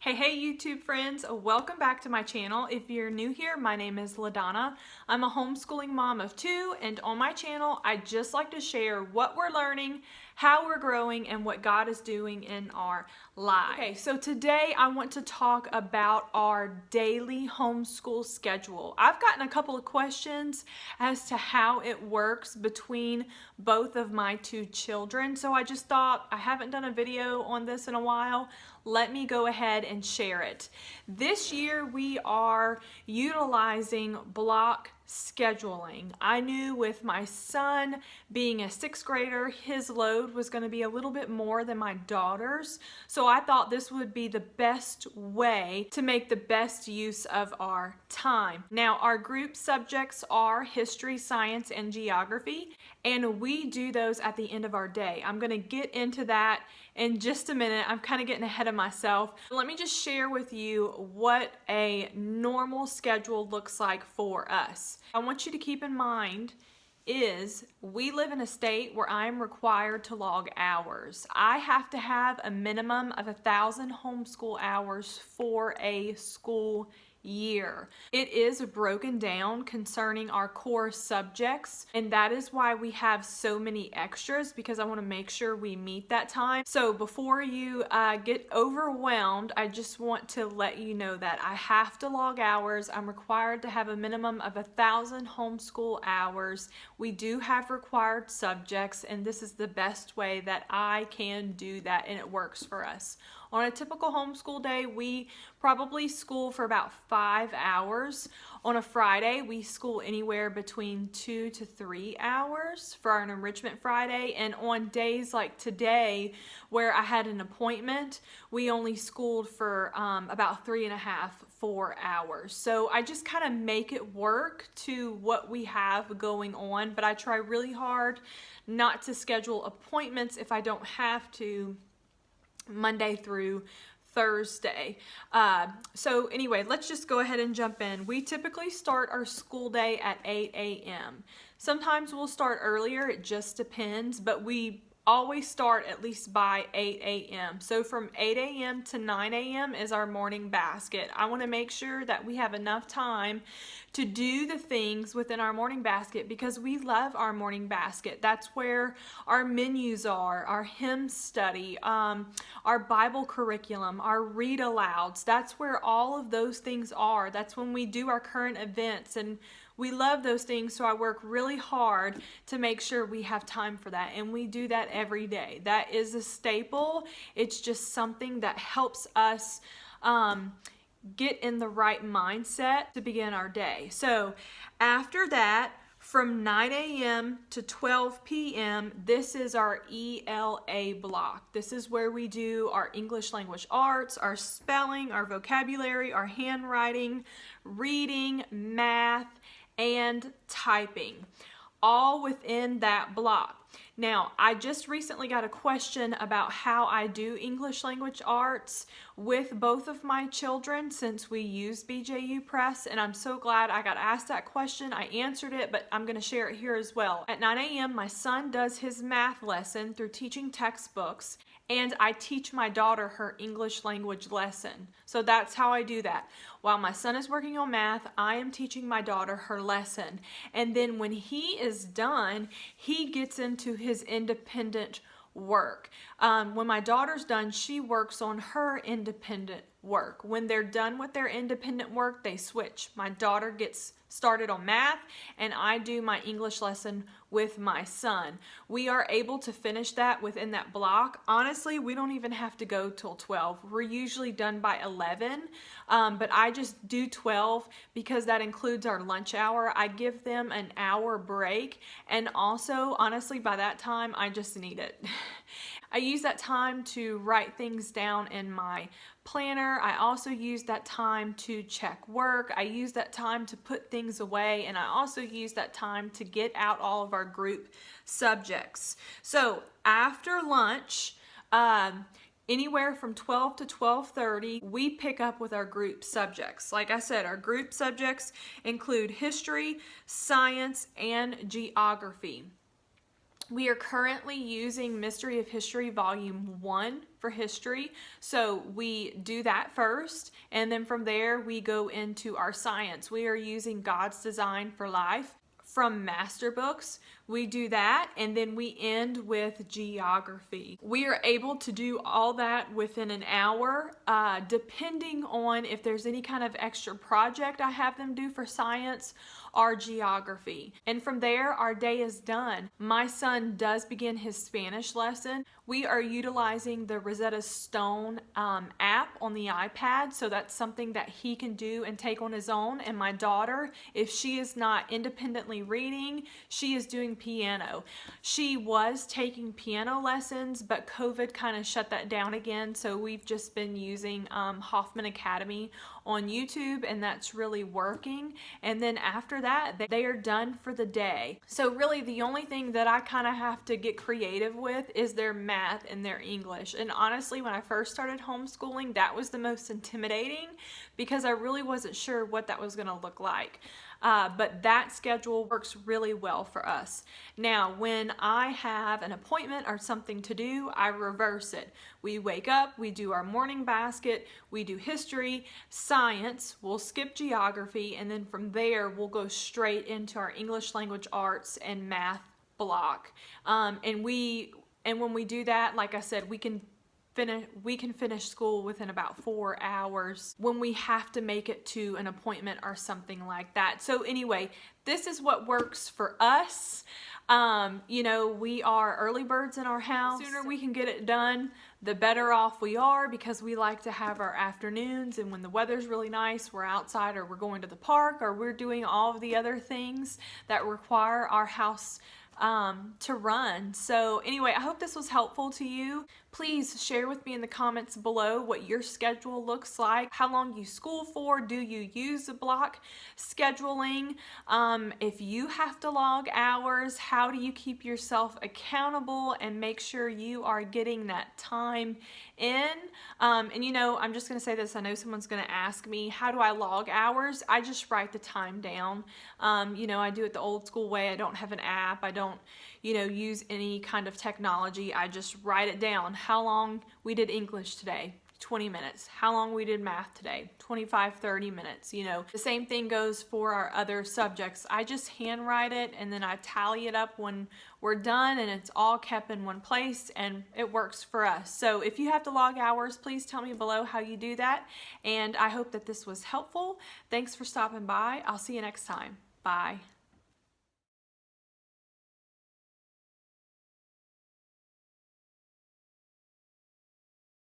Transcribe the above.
Hey YouTube friends, welcome back to my channel. If you're new here, my name is LaDonna. I'm a homeschooling mom of two, and on my channel I just like to share what we're learning, how we're growing, and what God is doing in our lives. Okay, so today I want to talk about our daily homeschool schedule. I've gotten a couple of questions as to how it works between both of my two children, so I just thought I haven't done a video on this in a while. Let me go ahead and share it. This year we are utilizing block scheduling. I knew with my son being a sixth grader, his load was going to be a little bit more than my daughter's. So I thought this would be the best way to make the best use of our time. Now, our group subjects are history, science, and geography, and we do those at the end of our day. I'm going to get into that in just a minute. I'm kind of getting ahead of myself. Let me just share with you what a normal schedule looks like for us. I want you to keep in mind is we live in a state where I'm required to log hours. I have to have a minimum of 1,000 homeschool hours for a school year. It is broken down concerning our core subjects, and that is why we have so many extras, because I want to make sure we meet that time. So before you get overwhelmed, I just want to let you know that I have to log hours. I'm required to have a minimum of 1,000 homeschool hours. We do have required subjects, and this is the best way that I can do that, and it works for us. On a typical homeschool day, we probably school for about 5 hours. On a Friday, we school anywhere between 2 to 3 hours for an enrichment Friday. And on days like today, where I had an appointment, we only schooled for about 3.5, 4 hours. So I just kind of make it work to what we have going on, but I try really hard not to schedule appointments if I don't have to, Monday through Thursday. So anyway, let's just go ahead and jump in. We typically start our school day at 8 a.m. Sometimes we'll start earlier, it just depends, but we always start at least by 8 a.m. So from 8 a.m. to 9 a.m. is our morning basket. I want to make sure that we have enough time to do the things within our morning basket because we love our morning basket. That's where our menus are, our hymn study, our Bible curriculum, our read alouds. That's where all of those things are. That's when we do our current events, and we love those things, so I work really hard to make sure we have time for that, and we do that every day. That is a staple. It's just something that helps us get in the right mindset to begin our day. So after that, from 9 a.m. to 12 p.m., this is our Ela block. This is where we do our English language arts, our spelling, our vocabulary, our handwriting, reading, math, and typing, all within that block. Now, I just recently got a question about how I do English language arts with both of my children since we use BJU Press, and I'm so glad I got asked that question. I answered it, but I'm going to share it here as well. At 9 a.m., my son does his math lesson through teaching textbooks, and I teach my daughter her English language lesson. So that's how I do that. While my son is working on math, I am teaching my daughter her lesson. And then when he is done, he gets into his independent work. When my daughter's done, she works on her independent work. When they're done with their independent work, they switch. My daughter gets started on math, and I do my English lesson with my son. We are able to finish that within that block. Honestly, we don't even have to go till 12. We're usually done by 11, but I just do 12 because that includes our lunch hour. I give them an hour break, and also, honestly, by that time, I just need it. I use that time to write things down in my planner. I also use that time to check work. I use that time to put things away, and I also use that time to get out all of our group subjects. So after lunch, anywhere from 12 to 12:30, we pick up with our group subjects. Like I said, our group subjects include history, science, and geography. We are currently using Mystery of History Volume 1 for history. So we do that first, and then from there we go into our science. We are using God's Design for Life from master books. We do that, and then we end with geography. We are able to do all that within an hour, depending on if there's any kind of extra project I have them do for science or geography. And from there, our day is done. My son does begin his Spanish lesson. We are utilizing the Rosetta Stone app on the iPad, so that's something that he can do and take on his own. And my daughter, if she is not independently reading, she is doing piano. She was taking piano lessons, but COVID kind of shut that down again, so we've just been using Hoffman Academy on YouTube, and that's really working. And then after that, they are done for the day. So really the only thing that I kind of have to get creative with is their math and their English. And honestly, when I first started homeschooling, that was the most intimidating because I really wasn't sure what that was going to look like. But that schedule works really well for us. Now, when I have an appointment or something to do, I reverse it. We wake up, we do our morning basket, we do history, science, we'll skip geography, and then from there we'll go straight into our English language arts and math block. And when we do that, like I said, we can finish school within about 4 hours when we have to make it to an appointment or something like that. So anyway, this is what works for us. You know, we are early birds in our house. The sooner we can get it done, the better off we are, because we like to have our afternoons, and when the weather's really nice, we're outside or we're going to the park or we're doing all of the other things that require our house to run. So anyway, I hope this was helpful to you. Please share with me in the comments below what your schedule looks like, how long you school for, do you use the block scheduling, if you have to log hours, how do you keep yourself accountable and make sure you are getting that time in. And you know, I'm just going to say this, I know someone's going to ask me, how do I log hours? I just write the time down. You know, I do it the old school way. I don't have an app. I don't, you know, use any kind of technology. I just write it down. How long we did English today, 20 minutes. How long we did math today, 25, 30 minutes. You know, the same thing goes for our other subjects. I just handwrite it and then I tally it up when we're done, and it's all kept in one place, and it works for us. So if you have to log hours, please tell me below how you do that. And I hope that this was helpful. Thanks for stopping by. I'll see you next time. Bye.